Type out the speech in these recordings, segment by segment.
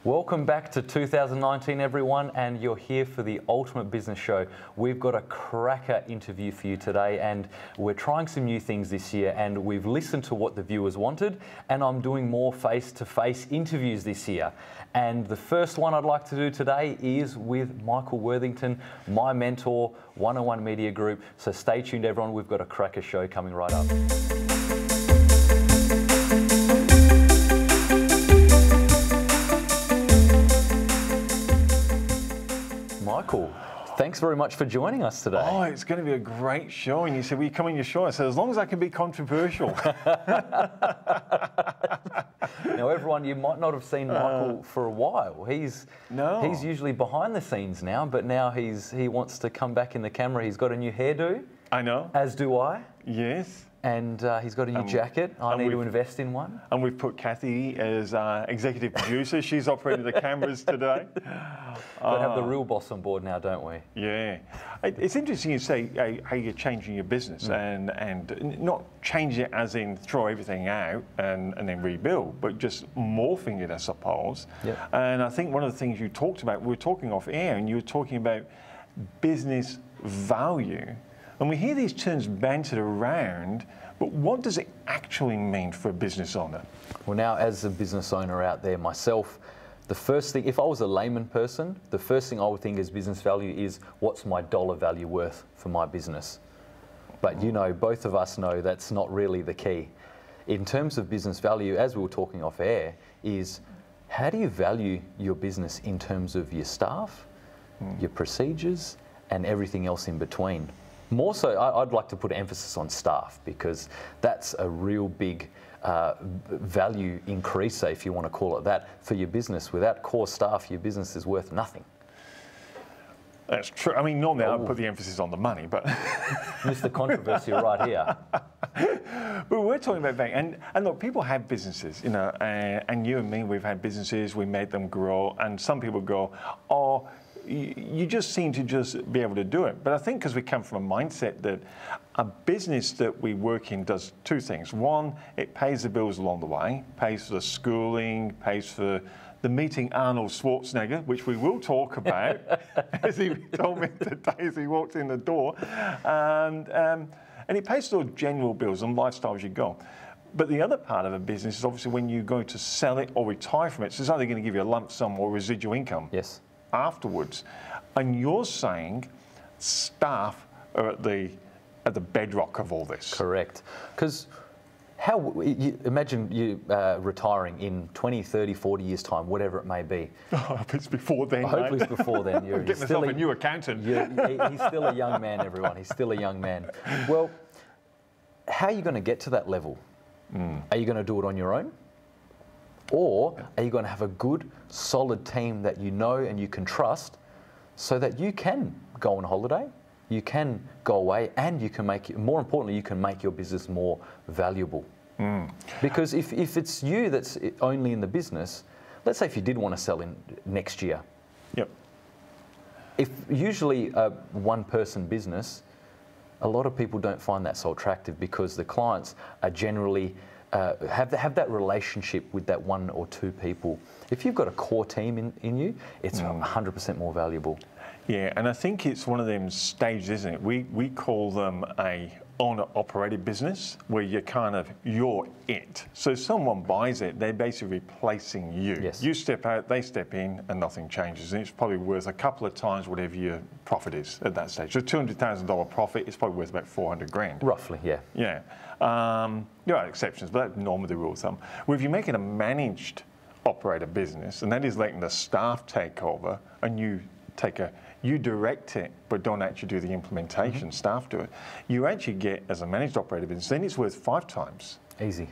Welcome back to 2019, everyone, and you're here for the Ultimate Business Show. We've got a cracker interview for you today, and we're trying some new things this year, and we've listened to what the viewers wanted, and I'm doing more face-to-face interviews this year. And the first one I'd like to do today is with Michael Worthington, my mentor, 101 Media Group. So stay tuned, everyone. We've got a cracker show coming right up. Michael, thanks very much for joining us today. Oh, it's going to be a great show. And you said, will you come on your show? I said, as long as I can be controversial. Now, everyone, you might not have seen Michael for a while. He's usually behind the scenes now, but now he wants to come back in the camera. He's got a new hairdo. I know. As do I. Yes. And he's got a new jacket. I need to invest in one. And we've put Kathy as executive producer. She's operating the cameras today. Got to have the real boss on board now, don't we? Yeah. It's interesting you say how you're changing your business and not change it as in throw everything out and then rebuild, but just morphing it, I suppose. Yep. And I think one of the things you talked about, we were talking off air, and you were talking about business value. And we hear these terms bantered around, but what does it actually mean for a business owner? Well, now, as a business owner out there myself, the first thing, if I was a layman person, the first thing I would think as business value is, what's my dollar value worth for my business? But you know, both of us know that's not really the key. In terms of business value, as we were talking off air, is how do you value your business in terms of your staff, your procedures, and everything else in between? More so, I'd like to put emphasis on staff, because that's a real big value increaser, if you want to call it that, for your business. Without core staff, your business is worth nothing. That's true. I mean, normally I'd put the emphasis on the money, but... Mr. Controversy right here. But we're talking about value. And look, people have businesses, you know, and you and me, we've had businesses, we made them grow, and some people go, oh, you just seem to just be able to do it. But I think because we come from a mindset that a business that we work in does two things. One, it pays the bills along the way, pays for the schooling, pays for the meeting Arnold Schwarzenegger, which we will talk about, as he told me today as he walked in the door. And it pays for those general bills and lifestyle as you go. But the other part of a business is obviously when you're going to sell it or retire from it. So it's either going to give you a lump sum or residual income. Yes. Afterwards. And you're saying staff are at the bedrock of all this. Correct. Because imagine you retiring in 20, 30, 40 years' time, whatever it may be. I hope it's before then. Hopefully it's before then. You're getting myself a new accountant. He's still a young man, everyone. He's still a young man. Well, how are you going to get to that level? Are you going to do it on your own? Or are you going to have a good, solid team that you know and you can trust, so that you can go on holiday, you can go away, and you can make it, more importantly, you can make your business more valuable. Because if it's you that's only in the business, let's say if you did want to sell in next year. Yep. If usually a one-person business, a lot of people don't find that so attractive, because the clients are generally have that relationship with that one or two people. If you've got a core team in you, it's 100% more valuable. Yeah, and I think it's one of them stages, isn't it? We call them a owner-operated business, where you're it. So if someone buys it, they're basically replacing you. Yes. You step out, they step in, and nothing changes. And it's probably worth a couple of times whatever your profit is at that stage. So $200,000 profit is probably worth about 400 grand. Roughly, yeah. Yeah. There are exceptions, but that's normally the rule of thumb. Well, if you're making a managed operator business, and that is letting the staff take over, and you direct it, but don't actually do the implementation, staff do it, you actually get, as a managed operator business, then it's worth 5 times. Easy.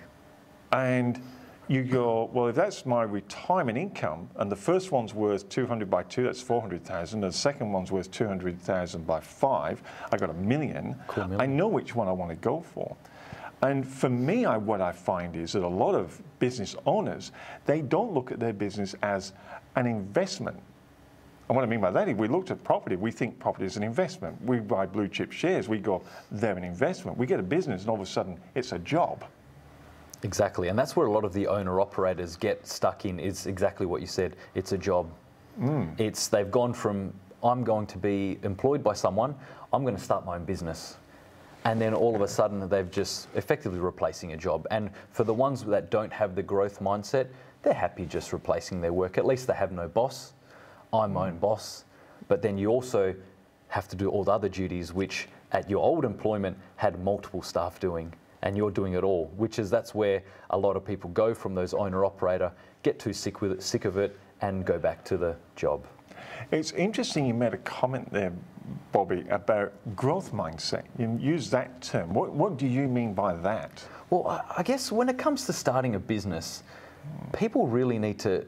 And you go, well, if that's my retirement income, and the first one's worth 200 by 2, that's 400,000, and the second one's worth 200,000 by 5, I got $1 million. Cool million. I know which one I want to go for. And for me, what I find is that a lot of business owners, they don't look at their business as an investment. And what I mean by that, if we looked at property, we think property is an investment. We buy blue chip shares, we go, they're an investment. We get a business and all of a sudden it's a job. Exactly, and that's where a lot of the owner-operators get stuck in, is exactly what you said. It's a job. They've gone from, I'm going to be employed by someone, I'm going to start my own business. And then all of a sudden, they've just effectively replacing a job. And for the ones that don't have the growth mindset, they're happy just replacing their work. At least they have no boss. I'm my own boss. But then you also have to do all the other duties, which at your old employment had multiple staff doing, and you're doing it all, that's where a lot of people go from those owner-operator, get too sick of it, and go back to the job. It's interesting you made a comment there, Bobby, about growth mindset. You use that term. What do you mean by that? Well, I guess when it comes to starting a business, people really need to,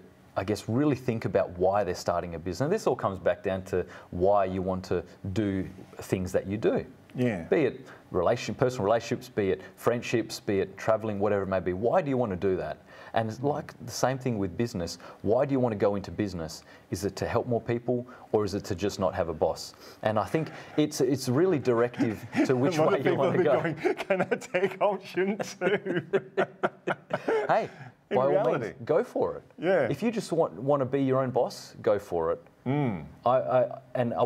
really think about why they're starting a business. This all comes back down to why you want to do things that you do. Yeah. Be it personal relationships, be it friendships, be it traveling, whatever it may be. Why do you want to do that? And it's like the same thing with business. Why do you want to go into business? Is it to help more people, or is it to just not have a boss? And I think it's really directive to which way you want to go. Going, can I take option 2? Hey, In by reality. all means, go for it. Yeah. If you just want to be your own boss, go for it.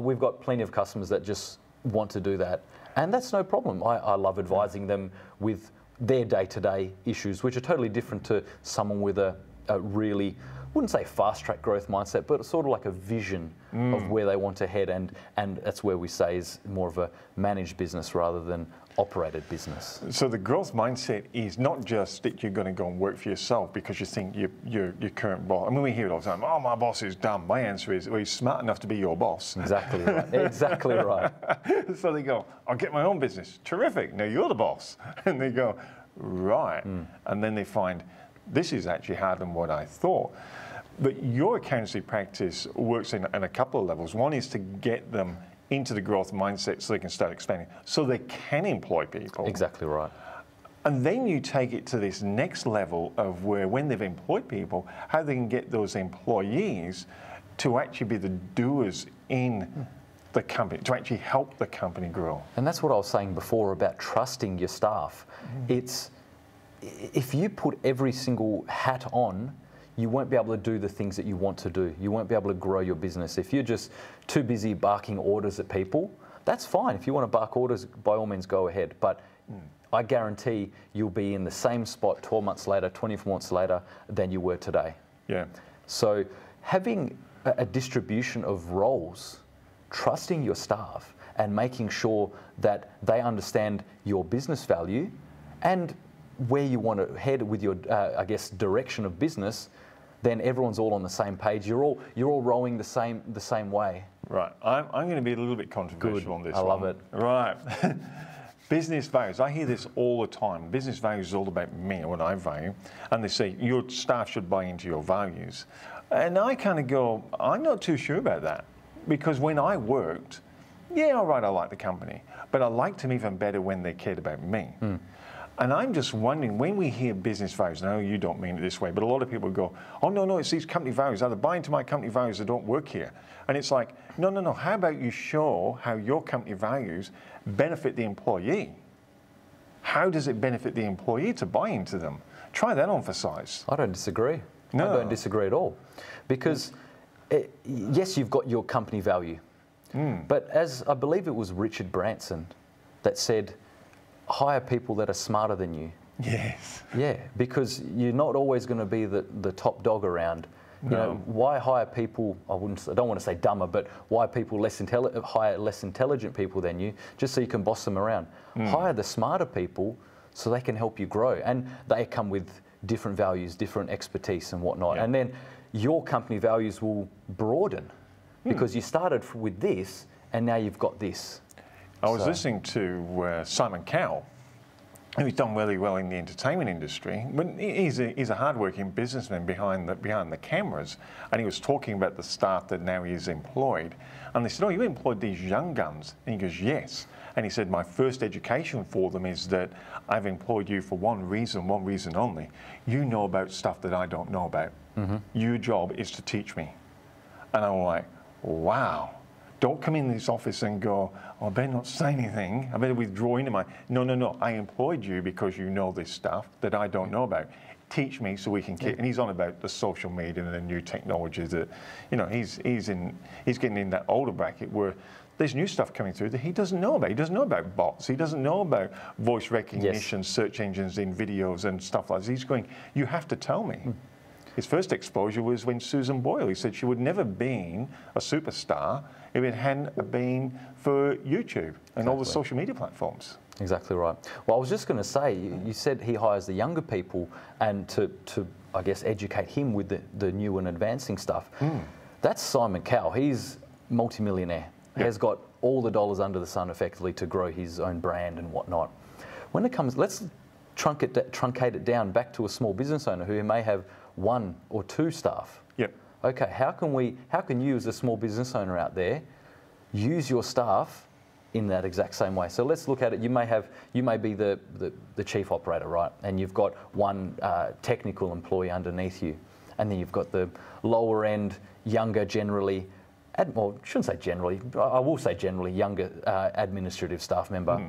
We've got plenty of customers that just want to do that. And that's no problem. I love advising them with their day-to-day issues, which are totally different to someone with a really, wouldn't say fast-track growth mindset, but sort of like a vision of where they want to head. And that's where we say is more of a managed business rather than operated business. So the growth mindset is not just that you're going to go and work for yourself because you think your current boss. I mean, we hear it all the time. Oh, my boss is dumb. My answer is, well, he's smart enough to be your boss. Exactly right. Exactly right. So they go, I'll get my own business. Terrific. Now you're the boss. And they go, right. And then they find this is actually harder than what I thought. But your accountancy practice works in a couple of levels. One is to get them into the growth mindset so they can start expanding, so they can employ people. Exactly right. And then you take it to this next level of where when they've employed people, how they can get those employees to actually be the doers in the company, to actually help the company grow. And that's what I was saying before about trusting your staff. It's, if you put every single hat on, you won't be able to do the things that you want to do. You won't be able to grow your business. If you're just too busy barking orders at people, that's fine. If you want to bark orders, by all means go ahead. But I guarantee you'll be in the same spot 12 months later, 24 months later than you were today. Yeah. So having a distribution of roles, trusting your staff and making sure that they understand your business value and where you want to head with your, direction of business, then everyone's all on the same page. You're all rowing the same way. Right. I'm going to be a little bit controversial on this I love it. Right. Business values. I hear this all the time. Business values is all about me and what I value. And they say your staff should buy into your values. And I kind of go, I'm not too sure about that. Because when I worked, yeah, all right, I liked the company. But I liked them even better when they cared about me. And I'm just wondering, when we hear business values, and I know you don't mean it this way, but a lot of people go, oh, no, it's these company values. Either buy into my company values or don't work here. And it's like, no. How about you show how your company values benefit the employee? How does it benefit the employee to buy into them? Try that on for size. I don't disagree. No. I don't disagree at all. Because, yes, you've got your company value. But as I believe it was Richard Branson that said, hire people that are smarter than you. Yes. Yeah, because you're not always going to be the top dog around. You know, why hire people? I don't want to say dumber, but why people hire less intelligent people than you, just so you can boss them around. Hire the smarter people so they can help you grow, and they come with different values, different expertise, and whatnot. And then your company values will broaden because you started with this, and now you've got this. I was listening to Simon Cowell, who's done really well in the entertainment industry, but he's a hardworking businessman behind the cameras, and he was talking about the staff that now he's employed. And they said, oh, you employed these young guns? And he goes, yes. And he said, my first education for them is that I've employed you for one reason only. You know about stuff that I don't know about. Your job is to teach me. And I'm like, wow. Don't come in this office and go, oh, I better not say anything. I better withdraw into my... No. I employed you because you know this stuff that I don't know about. Teach me so we can keep... And he's on about the social media and the new technologies that, you know, he's getting in that older bracket where there's new stuff coming through that he doesn't know about. He doesn't know about bots. He doesn't know about voice recognition, search engines in videos and stuff like this. He's going, you have to tell me. His first exposure was when Susan Boyle, he said she would never been a superstar if it hadn't been for YouTube and all the social media platforms. Exactly right. Well, I was just going to say, you said he hires the younger people and to I guess, educate him with the new and advancing stuff. That's Simon Cowell. He's multimillionaire. He has got all the dollars under the sun effectively to grow his own brand and whatnot. When it comes, let's truncate it down back to a small business owner who may have 1 or 2 staff. Okay, how can you as a small business owner out there use your staff in that exact same way? So let's look at it. You may be the chief operator, right? And you've got 1 technical employee underneath you, and then you've got the lower end, younger, generally, well, I shouldn't say generally, I will say generally younger administrative staff member.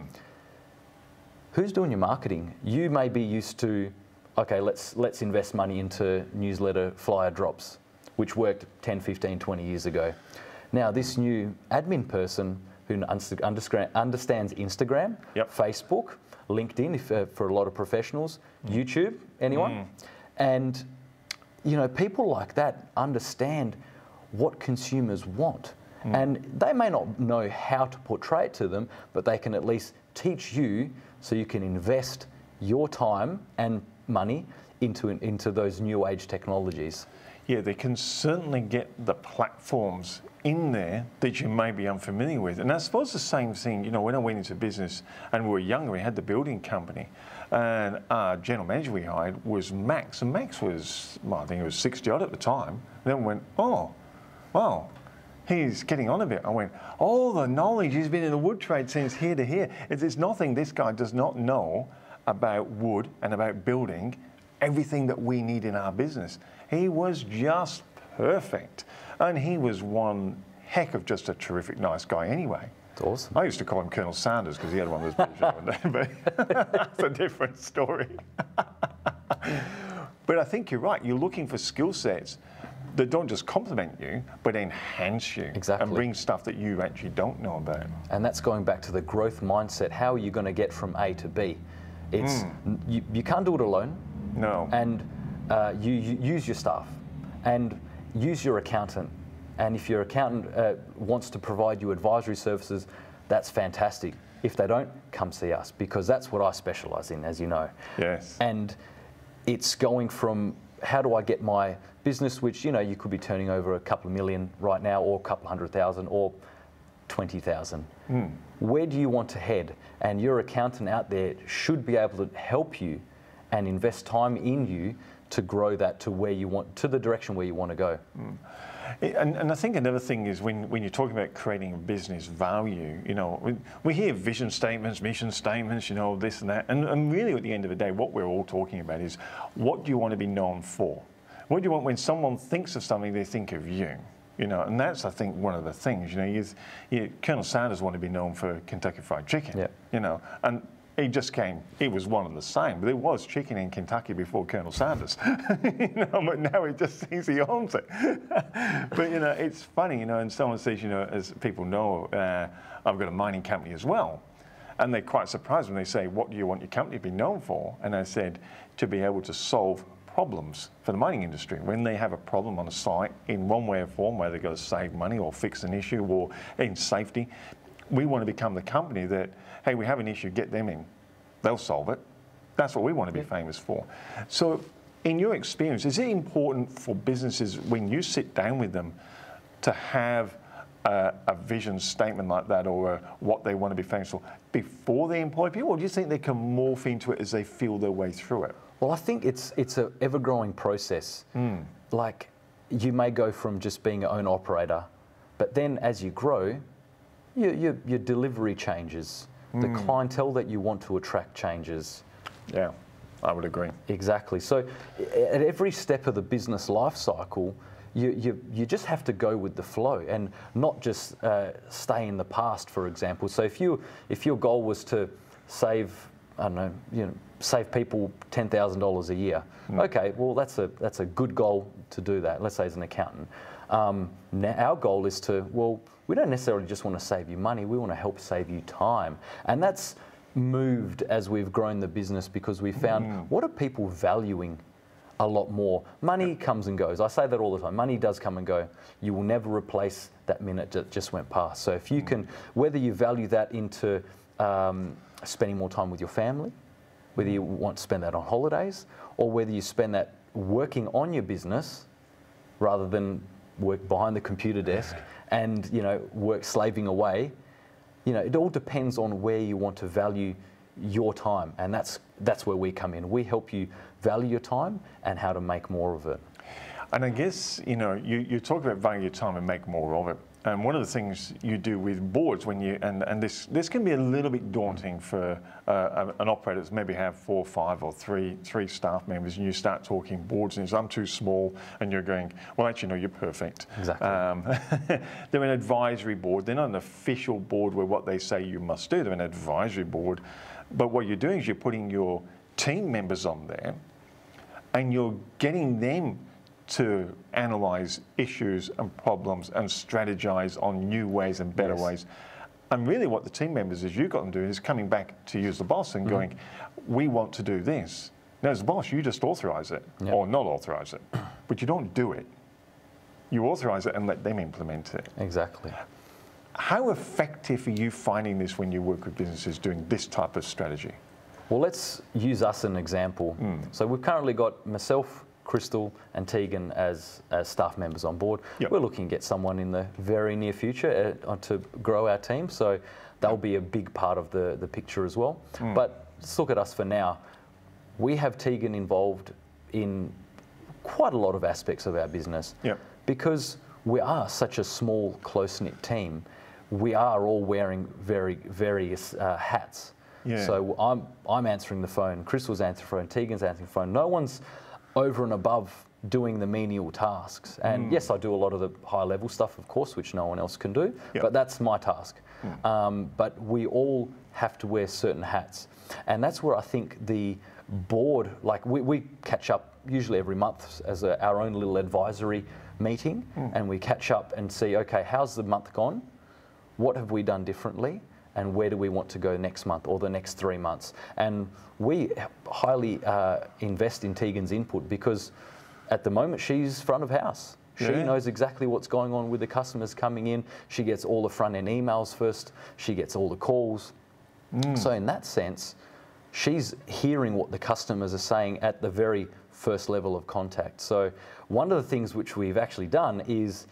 Who's doing your marketing? You may be used to, okay, let's invest money into newsletter flyer drops, which worked 10, 15, 20 years ago. Now this new admin person who understands Instagram, Facebook, LinkedIn for a lot of professionals, YouTube, anyone? And you know, people like that understand what consumers want. And they may not know how to portray it to them, but they can at least teach you so you can invest your time and money into those new age technologies. Yeah, they can certainly get the platforms in there that you may be unfamiliar with. And I suppose the same thing, you know, when I went into business and we were younger, we had the building company, and our general manager we hired was Max, and Max was, well, I think he was 60 odd at the time. And then we went, oh, wow, he's getting on a bit. I went, all the knowledge, he's been in the wood trade since here to here. There's nothing this guy does not know about wood and about building everything that we need in our business. He was just perfect. And he was one heck of just a terrific, nice guy anyway. That's awesome. I used to call him Colonel Sanders because he had one of those bullshit, but that's a different story. But I think you're right. You're looking for skill sets that don't just complement you, but enhance you. Exactly. And bring stuff that you actually don't know about. And that's going back to the growth mindset. How are you going to get from A to B? It's you can't do it alone. No. And you use your staff and use your accountant. And if your accountant wants to provide you advisory services, that's fantastic. If they don't, come see us, because that's what I specialise in, as you know. Yes. And it's going from how do I get my business, which, you know, you could be turning over a couple of million right now, or a couple 100,000, or 20,000. Where do you want to head? And your accountant out there should be able to help you and invest time in you to grow that to where you want, to the direction where you want to go. And I think another thing is when you're talking about creating a business value, you know, we hear vision statements, mission statements, you know, this and that. And really at the end of the day, what we're all talking about is, what do you want to be known for? What do you want when someone thinks of something, they think of you? You know, and that's, I think, one of the things. You know, Colonel Sanders wanted to be known for Kentucky Fried Chicken. Yeah. You know, and he just came. He was one of the same. But there was chicken in Kentucky before Colonel Sanders. You know, but now he just thinks he owns it. But you know, it's funny. You know, and someone says, you know, as people know, I've got a mining company as well, and they're quite surprised when they say, "What do you want your company to be known for?" And I said, to be able to solve problems for the mining industry. When they have a problem on a site in one way or form, where they've got to save money or fix an issue or in safety, we want to become the company that, hey, we have an issue, get them in. They'll solve it. That's what we want to be famous for. So in your experience, is it important for businesses when you sit down with them to have a vision statement like that, or what they want to be famous for before they employ people, or do you think they can morph into it as they feel their way through it? Well, I think it's an ever-growing process. Like, you may go from just being an owner operator, but then as you grow, your delivery changes. The clientele that you want to attract changes. Yeah, I would agree. Exactly. So at every step of the business life cycle, you just have to go with the flow and not just stay in the past, for example. So if your goal was to save, I don't know, save people $10,000 a year, okay, well that's a good goal to do that. Let's say as an accountant. Now our goal is we don't necessarily just want to save you money. We want to help save you time, and that's moved as we've grown the business because we found what are people valuing a lot more. Money comes and goes. I say that all the time. Money does come and go. You will never replace that minute that just went past. So if you can, whether you value that into spending more time with your family, whether you want to spend that on holidays, or whether you spend that working on your business rather than work behind the computer desk and work slaving away, it all depends on where you want to value your time, and that's where we come in. We help you value your time and how to make more of it. And I guess you talk about value your time and make more of it. And one of the things you do with boards when you and this can be a little bit daunting for an operator that's maybe have 4 or 5 or 3 staff members, and you start talking boards and I'm too small, and you're going, well, actually no, you're perfect. Exactly. They're an advisory board. They're not an official board where what they say you must do. They're an advisory board. But what you're doing is you're putting your team members on there, and you're getting them to analyze issues and problems and strategize on new ways and better ways. And really what the team members, as you've got them doing, is coming back to you as the boss and going, we want to do this. Now as the boss, you just authorize it or not authorize it, but you don't do it. You authorize it and let them implement it. Exactly. How effective are you finding this when you work with businesses doing this type of strategy? Well, let's use us as an example. So we've currently got myself, Crystal and Tegan as staff members on board. We're looking to get someone in the very near future to grow our team, so they'll be a big part of the picture as well. But let's look at us for now. We have Tegan involved in quite a lot of aspects of our business because we are such a small, close-knit team. We are all wearing various hats. So I'm answering the phone, Crystal's answering the phone, Tegan's answering the phone. No one's over and above doing the menial tasks. And yes, I do a lot of the high level stuff, of course, which no one else can do, but that's my task. But we all have to wear certain hats. And that's where I think the board, like we catch up usually every month as our own little advisory meeting, and we catch up and see, okay, how's the month gone? What have we done differently? And where do we want to go next month or the next 3 months? And we highly invest in Tegan's input because at the moment she's front of house. She knows exactly what's going on with the customers coming in. She gets all the front end emails first. She gets all the calls. So in that sense, she's hearing what the customers are saying at the very first level of contact. So one of the things which we've actually done is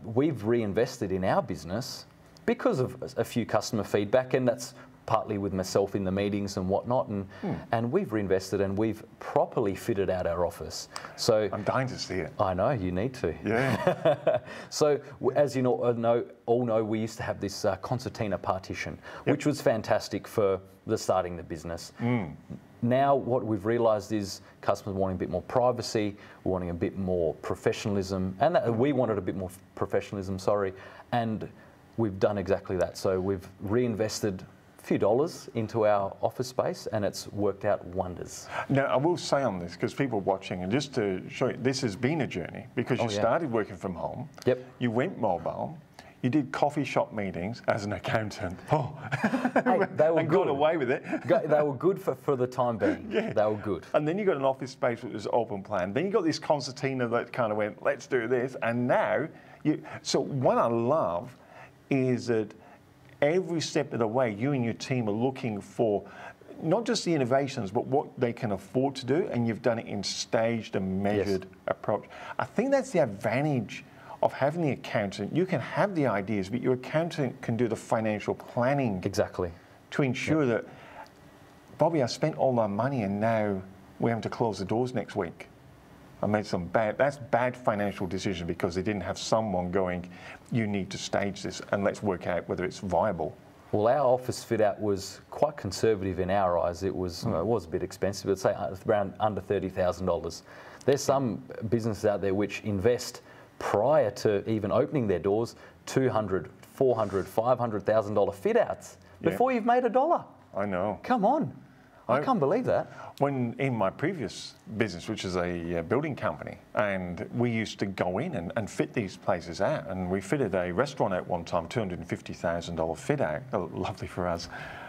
we've reinvested in our business because of a few customer feedback, and that's partly with myself in the meetings and whatnot, and we've reinvested and we've properly fitted out our office. So I'm dying to see it. I know, you need to. Yeah. So as you all know, we used to have this concertina partition, which was fantastic for starting the business. Now what we've realised is customers wanting a bit more privacy, wanting a bit more professionalism, and we wanted a bit more professionalism, and we've done exactly that. So we've reinvested a few dollars into our office space, and it's worked out wonders. Now, I will say on this, because people are watching, and just to show you, this has been a journey, because you started working from home, you went mobile, you did coffee shop meetings as an accountant. Hey, they were and good. got away with it. They were good for the time being. They were good. And then you got an office space which was open plan. Then you got this concertina that kind of went, let's do this. And now, so what I love is that every step of the way, you and your team are looking for not just the innovations, but what they can afford to do, and you've done it in staged and measured approach. I think that's the advantage of having the accountant. You can have the ideas, but your accountant can do the financial planning. Exactly. To ensure that, Bobby, I spent all my money and now we're having to close the doors next week. I made some that's bad financial decision because they didn't have someone going, you need to stage this and let's work out whether it's viable. Well, our office fit out was quite conservative in our eyes. It was, it was a bit expensive, but say around under $30,000. There's some businesses out there which invest prior to even opening their doors $200,000, $400,000, $500,000 fit outs before you've made $1. I know. Come on. I can't believe that. When in my previous business, which is a building company, and we used to go in and fit these places out, and we fitted a restaurant out one time, $250,000 fit out, lovely for us.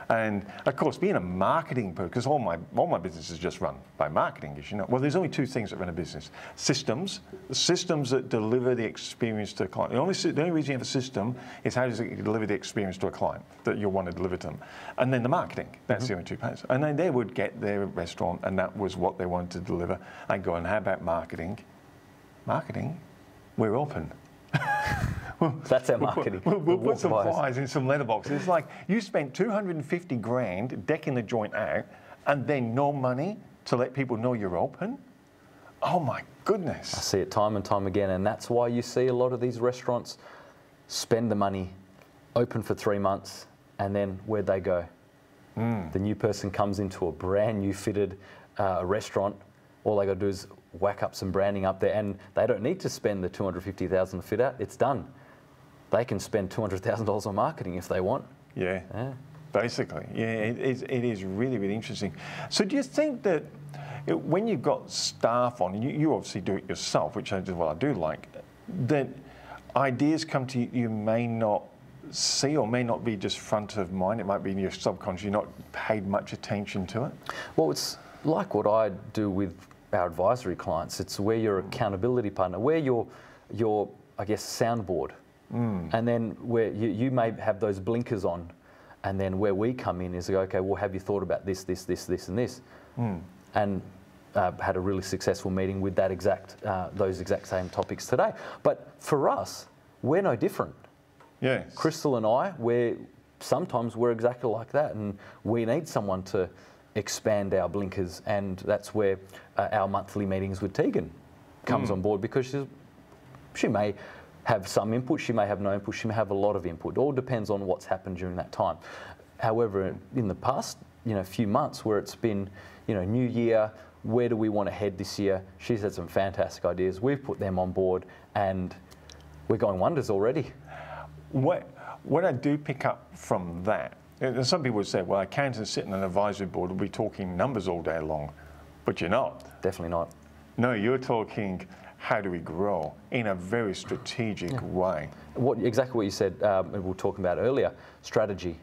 And of course, being a marketing person, because all my business is just run by marketing, as you know. Well, there's only two things that run a business: systems, the systems that deliver the experience to a client. The only reason you have a system is how does it deliver the experience to a client that you want to deliver to them, and then the marketing. That's the only two parts. And then they would get their restaurant, and that was what they wanted to deliver. I'd go, and how about marketing? Marketing, we're open. That's our marketing. We'll put some flyers in some letterboxes. It's like you spent 250 grand decking the joint out, and then no money to let people know you're open. Oh my goodness! I see it time and time again, and that's why you see a lot of these restaurants spend the money, open for 3 months, and then where'd they go? The new person comes into a brand new fitted restaurant. All they got to do is whack up some branding up there, and they don't need to spend the $250,000 fit out. It's done. They can spend $200,000 on marketing if they want. Yeah. Basically. Yeah, it is really, really interesting. So do you think that when you've got staff on, and you obviously do it yourself, which is what I do like, that ideas come to you you may not see or may not be just front of mind. It might be in your subconscious. You're not paid much attention to it. Well, it's like what I do with our advisory clients. It's where your accountability partner, where your I guess, soundboard. And then where you may have those blinkers on, and then where we come in is, okay, well, have you thought about this, this, this, this, and this? And had a really successful meeting with that those exact same topics today. But for us, we're no different. Yes. Crystal and I, sometimes we're exactly like that, and we need someone to expand our blinkers, and that's where our monthly meetings with Tegan comes on board, because she may have some input, she may have no input, she may have a lot of input. It all depends on what's happened during that time. However, in the past, few months where it's been, new year, where do we want to head this year? She's had some fantastic ideas. We've put them on board, and we're going wonders already. What I do pick up from that, and some people would say, well, accountants sitting on an advisory board will be talking numbers all day long, but you're not. Definitely not. No, you're talking how do we grow in a very strategic way. Exactly what you said, we were talking about earlier, strategy.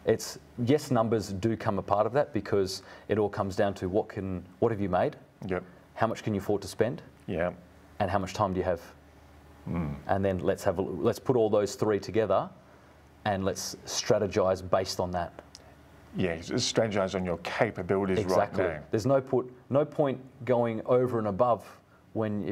It's, yes, numbers do come a part of that, because it all comes down to what have you made? Yep. How much can you afford to spend? Yeah. And how much time do you have? And then let's put all those three together, and let's strategize based on that. Yeah, strategize on your capabilities right now. There's no point going over and above when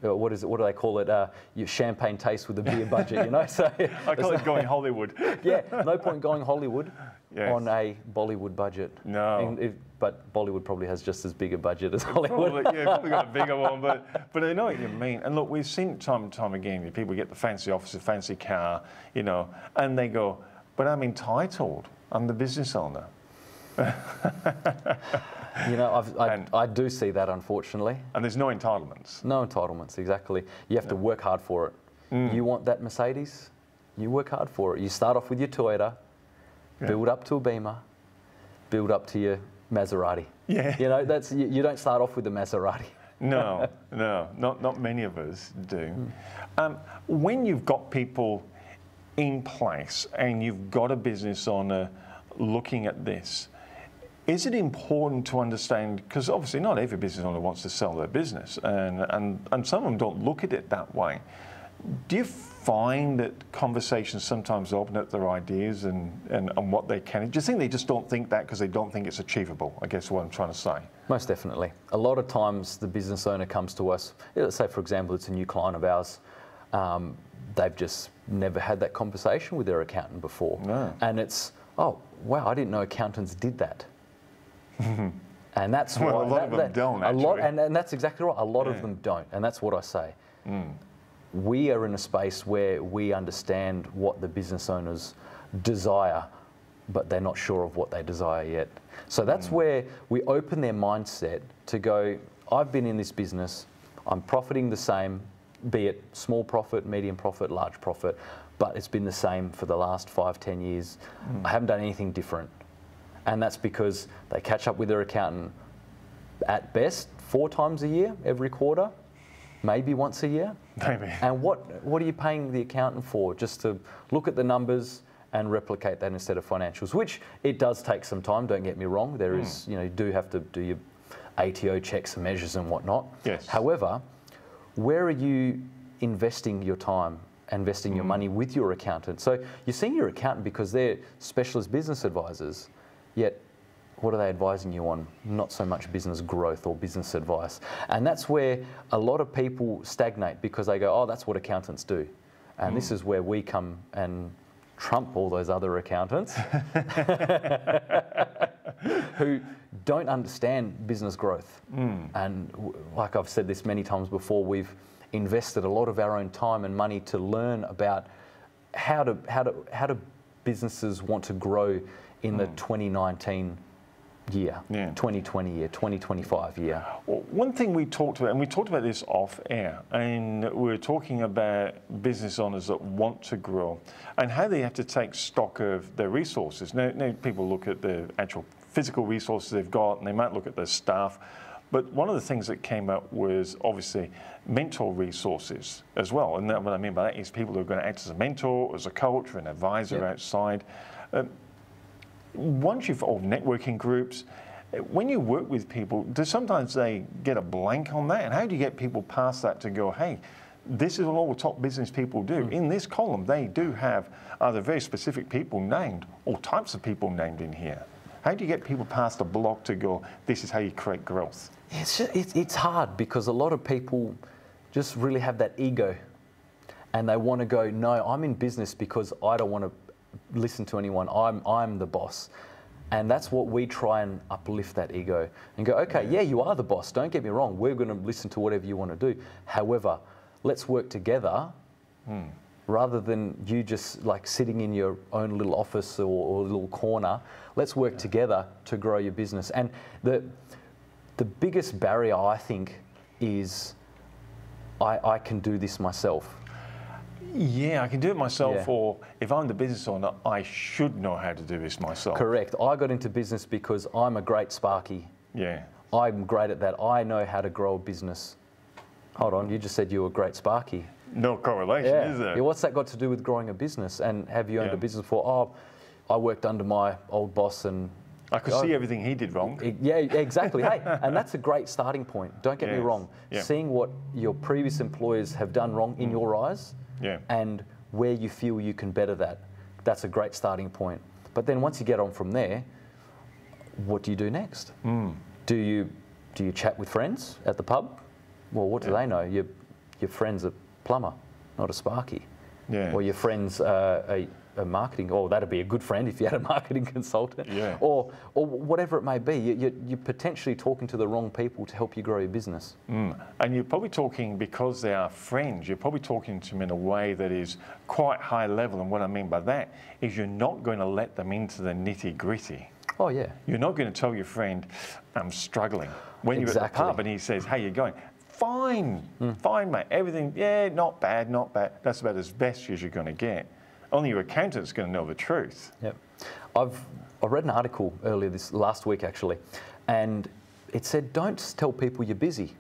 what do they call it? Your champagne taste with a beer budget, So I call it going Hollywood. Yeah, no point going Hollywood on a Bollywood budget. No. But Bollywood probably has just as big a budget as Hollywood. Probably got a bigger one, but I know what you mean. And look, we've seen it time and time again. People get the fancy office, a fancy car, and they go, but I'm entitled. I'm the business owner. I do see that, unfortunately. And there's no entitlements. No entitlements, exactly. You have to work hard for it. You want that Mercedes? You work hard for it. You start off with your Toyota, build up to a Beamer, build up to your Maserati. Yeah. You don't start off with the Maserati. No, not many of us do. When you've got people in place and you've got a business owner looking at this, is it important to understand, because obviously not every business owner wants to sell their business, and some of them don't look at it that way. Do you find that conversations sometimes open up their ideas and what they can? Do you think they just don't think that because they don't think it's achievable? I guess what I'm trying to say. Most definitely. A lot of times the business owner comes to us, let's say for example it's a new client of ours, they've just never had that conversation with their accountant before. No. And it's, oh wow, I didn't know accountants did that. And that's why a lot of them don't, actually. And that's exactly right. A lot of them don't, and that's what I say. We are in a space where we understand what the business owners desire, but they're not sure of what they desire yet. So that's where we open their mindset to go, I've been in this business, I'm profiting the same, be it small profit, medium profit, large profit, but it's been the same for the last 5, 10 years. I haven't done anything different. And that's because they catch up with their accountant at best 4 times a year, every quarter, maybe once a year. Maybe. And what are you paying the accountant for? Just to look at the numbers and replicate that instead of financials, which it does take some time, don't get me wrong. There is, you know, you do have to do your ATO checks and measures and whatnot. Yes. However, where are you investing your time, investing your money with your accountant? So you're seeing your accountant because they're specialist business advisors, yet what are they advising you on? Not so much business growth or business advice. And that's where a lot of people stagnate because they go, oh, that's what accountants do. And this is where we come and trump all those other accountants who don't understand business growth. And like I've said this many times before, we've invested a lot of our own time and money to learn about how do businesses want to grow in the 2019 year, 2020 year, 2025 year. Well, one thing we talked about, and we talked about this off air, and we were talking about business owners that want to grow and how they have to take stock of their resources. Now people look at the actual physical resources they've got, and they might look at their staff. But one of the things that came up was obviously mentor resources as well. And what I mean by that is people who are going to act as a mentor, as a coach, or an advisor outside. Once you've, or networking groups, when you work with people, do sometimes they get a blank on that? And how do you get people past that to go, hey, this is what all the top business people do. In this column, they do have either very specific people named or types of people named in here. How do you get people past a block to go, this is how you create growth? It's hard because a lot of people just really have that ego and they want to go, no, I'm in business because I don't want to listen to anyone. I'm the boss. And that's what we try and uplift that ego and go, okay, yeah, you are the boss. Don't get me wrong. We're going to listen to whatever you want to do. However, let's work together rather than you just like sitting in your own little office or little corner. Let's work together to grow your business. And the biggest barrier, I think, is I can do this myself. Yeah, I can do it myself, or if I'm the business owner, I should know how to do this myself. Correct. I got into business because I'm a great Sparky. Yeah. I'm great at that. I know how to grow a business. Hold on, you just said you were a great Sparky. No correlation, is there? Yeah, what's that got to do with growing a business? And have you owned a business before? Oh, I worked under my old boss and I could see everything he did wrong. Yeah, exactly. Hey, and that's a great starting point. Don't get me wrong. Seeing what your previous employers have done wrong in your eyes and where you feel you can better that, that's a great starting point. But then once you get on from there, what do you do next? Do you chat with friends at the pub? Well, what do they know? Your friend's a plumber, not a Sparky. Yeah. Or your friend's a marketing, or that'd be a good friend if you had a marketing consultant. Yeah. Or whatever it may be. You're potentially talking to the wrong people to help you grow your business. And you're probably talking, because they are friends, you're probably talking to them in a way that is quite high level. And what I mean by that is you're not going to let them into the nitty gritty. Oh, yeah. You're not going to tell your friend, I'm struggling. When you're at the pub and he says, how you going? Fine, fine, mate. Everything, not bad, not bad. That's about as best as you're going to get. Only your accountant's going to know the truth. Yep. I read an article earlier last week actually, and it said, don't tell people you're busy.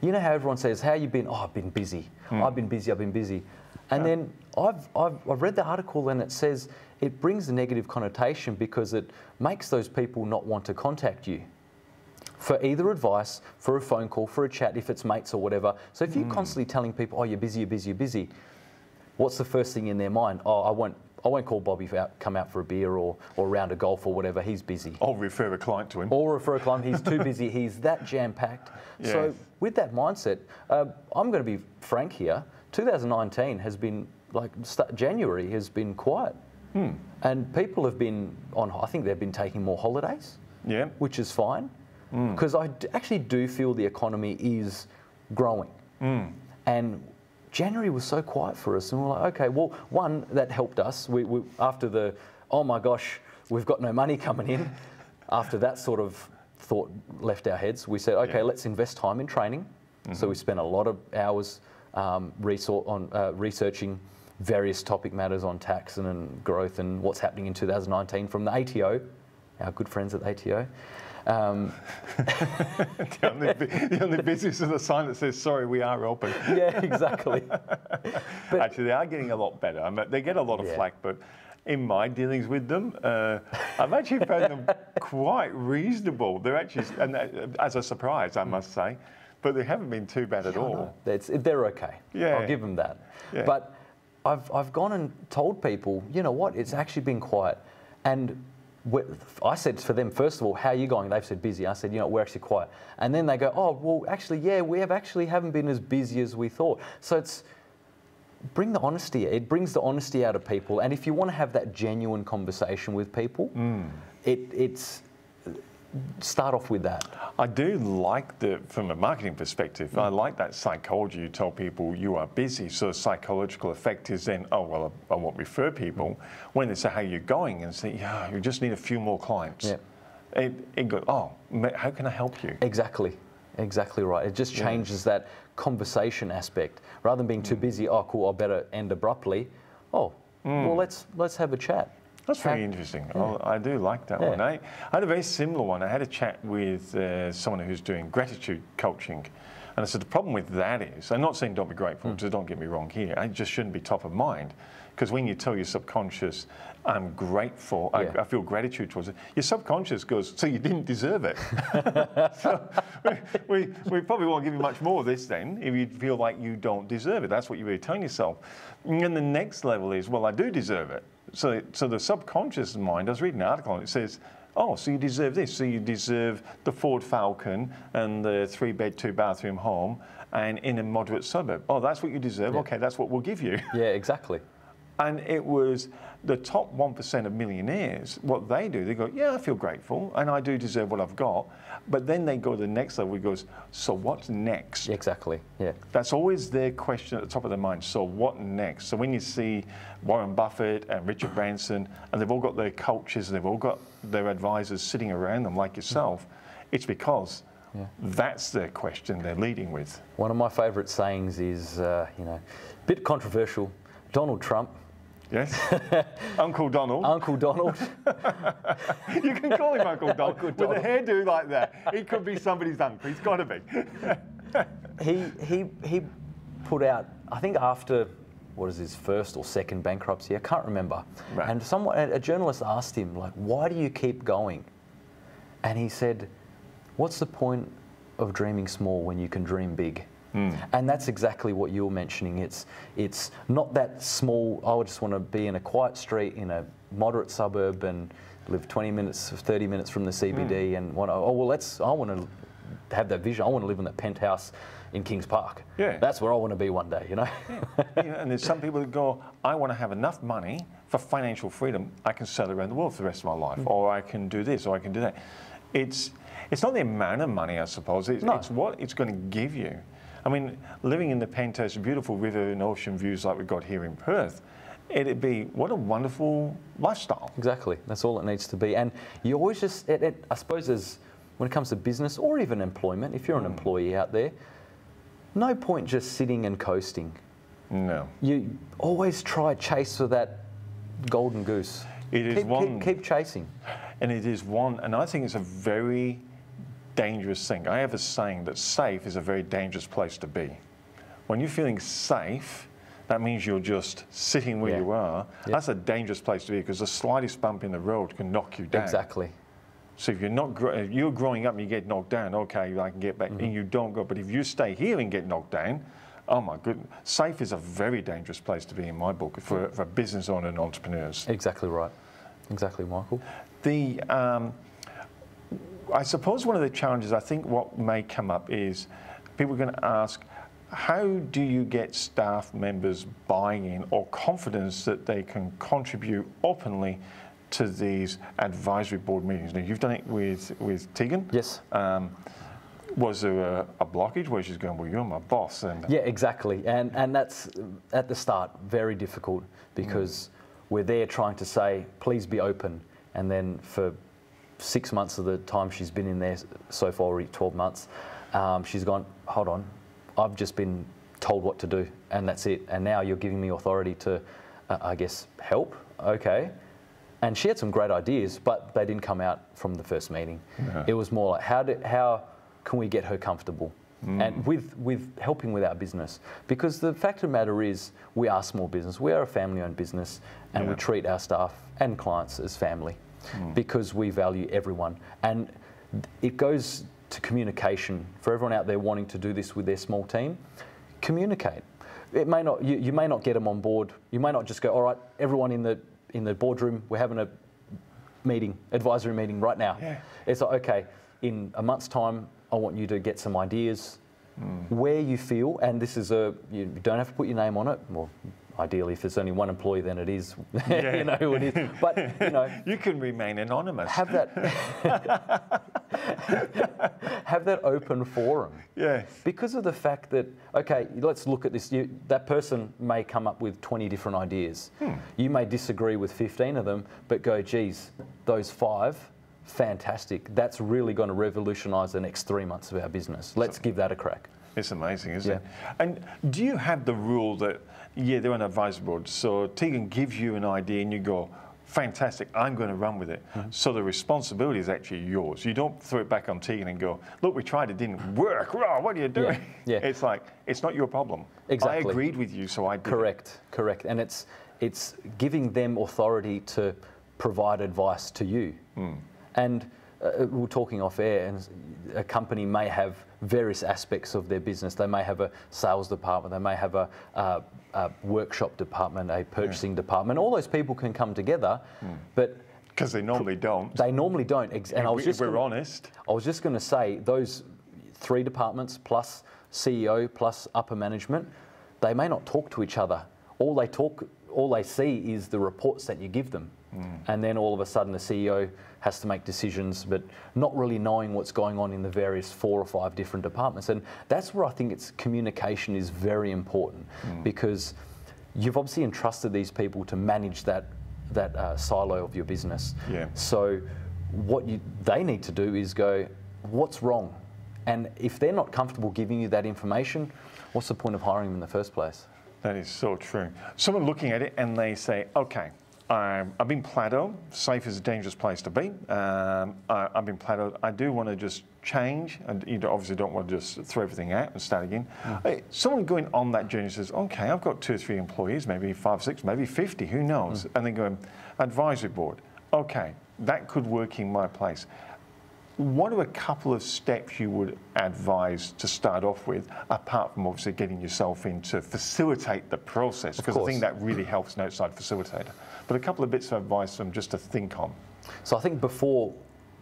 You know how everyone says, how you been? Oh, I've been busy. I've been busy, I've been busy. And then I've read the article and it says it brings a negative connotation because it makes those people not want to contact you for either advice, for a phone call, for a chat, if it's mates or whatever. So if you're constantly telling people, oh, you're busy, you're busy, you're busy, what's the first thing in their mind? Oh, I won't call Bobby come out for a beer or a round of golf or whatever. He's busy. I'll refer a client to him. Or refer a client. He's too busy. He's that jam-packed. Yes. So with that mindset, I'm going to be frank here. 2019 has been, January has been quiet. And people have been I think they've been taking more holidays, which is fine. Because I actually do feel the economy is growing. And January was so quiet for us, and we're like, okay, well, one, that helped us. We after the, oh my gosh, we've got no money coming in, after that sort of thought left our heads. We said, okay, let's invest time in training. So we spent a lot of hours researching various topic matters on tax and growth and what's happening in 2019 from the ATO, our good friends at the ATO. The only business is a sign that says, sorry, we are open. Yeah, exactly. But actually, they are getting a lot better. I mean, they get a lot of flack, but in my dealings with them, I've actually found them quite reasonable. They're actually, and as a surprise, I must say, but they haven't been too bad at all. They're okay. Yeah. I'll give them that. Yeah. But I've gone and told people, you know what, it's actually been quiet. And I said for them, first of all, how are you going? They've said busy. I said, you know, we're actually quiet. And then they go, oh, well, actually, yeah, we haven't been as busy as we thought. So bring the honesty. It brings the honesty out of people. And if you want to have that genuine conversation with people, it's start off with that. I do like from a marketing perspective, I like that psychology. You tell people you are busy, so the psychological effect is then, oh, well, I won't refer people. When they say, how you're going, and say, yeah, you just need a few more clients. Yeah. It goes, oh, how can I help you? Exactly right. It just changes that conversation aspect. Rather than being too busy, oh, cool, I better end abruptly. Oh, well, let's have a chat. That's very interesting. Yeah. I do like that one. I had a very similar one. I had a chat with someone who's doing gratitude coaching. And I said, the problem with that is, I'm not saying don't be grateful, because don't get me wrong here, it just shouldn't be top of mind. Because when you tell your subconscious, I'm grateful, I feel gratitude towards it, your subconscious goes, so you didn't deserve it. So we probably won't give you much more of this then, if you feel like you don't deserve it. That's what you're really telling yourself. And then the next level is, well, I do deserve it. So the subconscious mind, I was reading an article and it says, oh, so you deserve this. So you deserve the Ford Falcon and the 3-bed, 2-bathroom home and in a moderate suburb. Oh, that's what you deserve? Okay, that's what we'll give you. Yeah, exactly. And it was the top 1% of millionaires, what they do, they go, yeah, I feel grateful and I do deserve what I've got. But then they go to the next level, it goes, so what's next? Exactly, yeah. That's always their question at the top of their mind, so what next? So when you see Warren Buffett and Richard Branson, and they've all got their coaches, they've all got their advisors sitting around them like yourself, it's because that's their question they're leading with. One of my favourite sayings is, you know, a bit controversial, Donald Trump. Yes, Uncle Donald. Uncle Donald. You can call him Uncle Donald. With a hairdo like that, he could be somebody's uncle. He's got to be. he put out, I think after, what is his first or second bankruptcy? I can't remember. Right. And a journalist asked him, like, why do you keep going? And he said, what's the point of dreaming small when you can dream big? And that's exactly what you're mentioning. It's not that small, I just want to be in a quiet street in a moderate suburb and live 20 minutes, 30 minutes from the CBD and I want to have that vision. I want to live in that penthouse in Kings Park. Yeah. That's where I want to be one day, you know? And there's some people that go, I want to have enough money for financial freedom. I can sail around the world for the rest of my life, or I can do this, or I can do that. It's not the amount of money, I suppose. It's what it's going to give you. I mean, living in the penthouse, beautiful river and ocean views like we've got here in Perth, it'd be, what a wonderful lifestyle. Exactly, that's all it needs to be. And you always just, I suppose when it comes to business or even employment, if you're an employee out there, no point just sitting and coasting. No. You always chase for that golden goose. Keep chasing. And it is one, and I think it's a very dangerous thing. I have a saying that safe is a very dangerous place to be. When you're feeling safe, that means you're just sitting where you are. Yep. That's a dangerous place to be because the slightest bump in the road can knock you down. Exactly. So if you're growing up and you get knocked down, okay, I can get back, and you don't go. But if you stay here and get knocked down, oh my goodness, safe is a very dangerous place to be in my book for business owners and entrepreneurs. Exactly right. Exactly, Michael. I suppose one of the challenges, I think what may come up is people are going to ask, how do you get staff members buying in or confidence that they can contribute openly to these advisory board meetings? Now, you've done it with Tegan. Yes. Was there a blockage where she's going, well, you're my boss? Yeah, exactly. And that's, at the start, very difficult because we're there trying to say, please be open. And then for 6 months of the time she's been in there so far, already 12 months, she's gone, hold on, I've just been told what to do and that's it. And now you're giving me authority to, I guess, help. Okay. And she had some great ideas, but they didn't come out from the first meeting. No. It was more like, how can we get her comfortable? And with helping with our business. Because the fact of the matter is, we are small business, we are a family-owned business, and we treat our staff and clients as family because we value everyone. And it goes to communication. For everyone out there wanting to do this with their small team, communicate. It may not, you may not get them on board. You may not just go, all right, everyone in the boardroom, we're having a meeting, advisory meeting right now. Yeah. It's like, okay, in a month's time, I want you to get some ideas where you feel, and this is you don't have to put your name on it. Well, ideally, if there's only one employee, then it is, you know who it is. But, you know. You can remain anonymous. Have that, have that open forum. Yeah. Because of the fact that, okay, let's look at this. That person may come up with 20 different ideas. You may disagree with 15 of them, but go, geez, those 5, fantastic. That's really going to revolutionise the next 3 months of our business. Let's give that a crack. It's amazing, isn't it? And do you have the rule that, they're on an advisory board, so Tegan gives you an idea and you go, fantastic, I'm going to run with it. So the responsibility is actually yours. You don't throw it back on Tegan and go, look, we tried, it didn't work. Wow, what are you doing? Yeah. It's like, it's not your problem. Exactly. I agreed with you, so I did. Correct. And it's giving them authority to provide advice to you. And we're talking off air, and a company may have various aspects of their business. They may have a sales department, they may have a workshop department, a purchasing department. All those people can come together, but because they normally don't. They normally don't. And if we're honest. I was just going to say, those 3 departments plus CEO plus upper management, they may not talk to each other. All they see is the reports that you give them. And then all of a sudden the CEO has to make decisions, but not really knowing what's going on in the various 4 or 5 different departments. And that's where I think communication is very important, because you've obviously entrusted these people to manage that silo of your business. Yeah. So what they need to do is go, what's wrong? And if they're not comfortable giving you that information, what's the point of hiring them in the first place? That is so true. Someone looking at it and they say, okay, I've been plateaued. Safe is a dangerous place to be. I've been plateaued. I do want to just change, and you obviously don't want to just throw everything out and start again. Someone going on that journey says, okay, I've got 2 or 3 employees, maybe 5, 6, maybe 50, who knows? And then going, advisory board. Okay, that could work in my place. What are a couple of steps you would advise to start off with, apart from obviously getting yourself in to facilitate the process? Because I think that really helps an outside facilitator. But a couple of bits of advice from just to think on. So I think before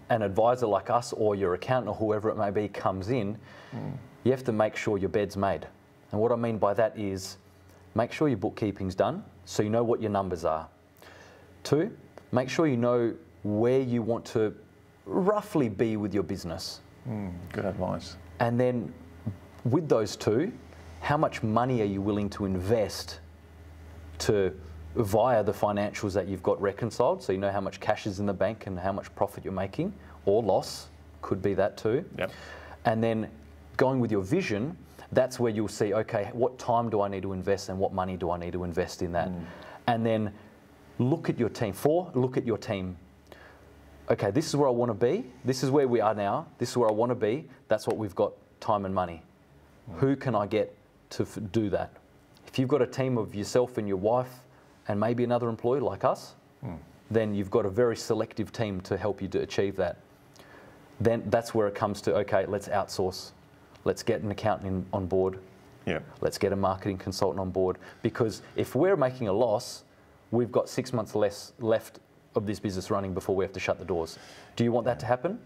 an advisor like us or your accountant or whoever it may be comes in, you have to make sure your bed's made. And what I mean by that is make sure your bookkeeping's done so you know what your numbers are. 2, make sure you know where you want to roughly be with your business. Good advice. And then with those 2, how much money are you willing to invest via the financials that you've got reconciled, so you know how much cash is in the bank and how much profit you're making, or loss, could be that too. Yep. And then going with your vision, that's where you'll see, okay, what time do I need to invest and what money do I need to invest in that? And then look at your team. 4, look at your team. Okay, this is where I want to be. This is where we are now. This is where I want to be. That's what we've got, time and money. Who can I get to do that? If you've got a team of yourself and your wife and maybe another employee like us, then you've got a very selective team to help you to achieve that. Then that's where it comes to, okay, let's outsource. Let's get an accountant on board. Yeah. Let's get a marketing consultant on board. Because if we're making a loss, we've got 6 months left of this business running before we have to shut the doors. Do you want that to happen?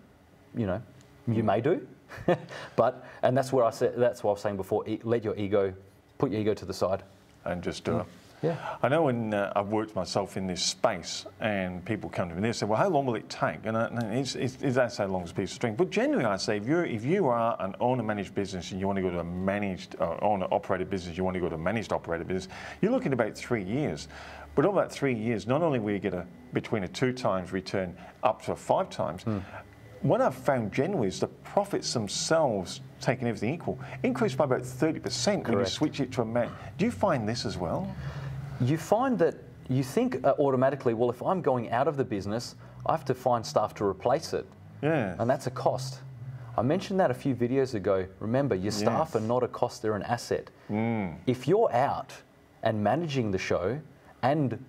You know, you may do. And that's where that's what I was saying before, let your ego, put your ego to the side. And just do it. Yeah. I know when I've worked myself in this space and people come to me, they say, well, how long will it take? And that's how long as a piece of string. But generally, I say, if you are an owner-managed business and you want to go to a managed, owner-operated business, you want to go to a managed operated business, you're looking at about 3 years. But over that 3 years, not only will you get between a 2 times return up to a 5 times, what I've found generally is the profits themselves, taking everything equal, increase by about 30% when you switch it to a man. Do you find this as well? You find that you think automatically, well, if I'm going out of the business, I have to find staff to replace it. Yeah. And that's a cost. I mentioned that a few videos ago. Remember, your staff are not a cost, they're an asset. If you're out and managing the show and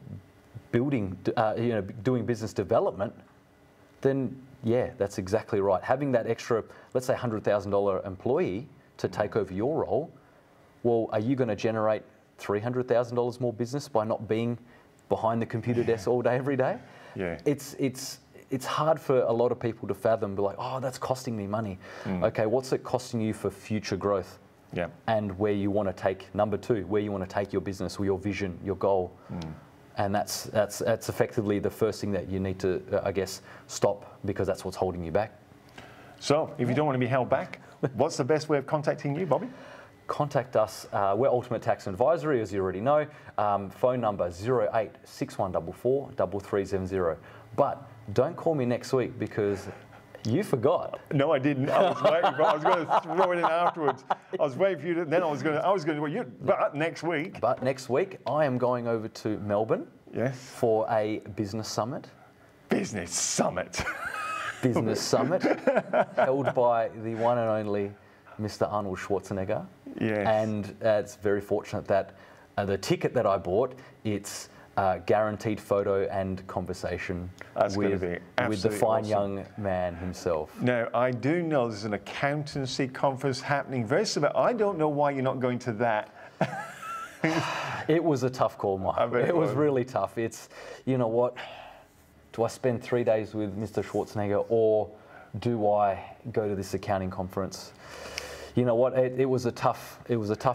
building, doing business development, then yeah, that's exactly right. Having that extra, let's say $100,000 employee to take over your role, well, are you going to generate $300,000 more business by not being behind the computer desk all day, every day? Yeah. It's hard for a lot of people to fathom, be like, oh, that's costing me money. Okay, what's it costing you for future growth? Yeah. And where you want to take, number 2, where you want to take your business or your vision, your goal. And that's effectively the first thing that you need to, I guess, stop, because that's what's holding you back. So if you don't want to be held back, what's the best way of contacting you, Bobby? Contact us. We're Ultimate Tax Advisory, as you already know. Phone number 086144 3370. But don't call me next week because you forgot. No, I didn't. I was waiting for. I was going to throw it in afterwards. I was waiting for you to. Then I was going to. Well, but next week. But next week, I am going over to Melbourne. Yes. For a business summit. Business summit. Business summit, held by the one and only Mr. Arnold Schwarzenegger. Yes. And it's very fortunate that the ticket that I bought, it's guaranteed photo and conversation with the fine young man himself. Now, I do know there's an accountancy conference happening very soon. I don't know why you're not going to that. It was a tough call, Mike. It was really tough. It's, you know what, do I spend 3 days with Mr. Schwarzenegger or do I go to this accounting conference? You know what, it was a tough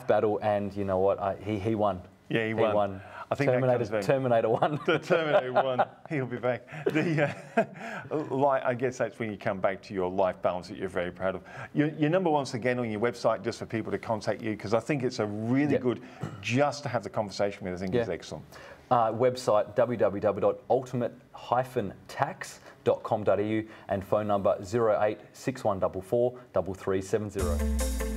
battle, and you know what, he won. Yeah, he won. I think Terminator won. The Terminator won. He'll be back. I guess that's when you come back to your life balance that you're very proud of. Your number, once again, on your website, just for people to contact you, because I think it's a really good, just to have the conversation with. I think it's excellent. Website www.ultimate-tax.com.au and phone number 086144 3370.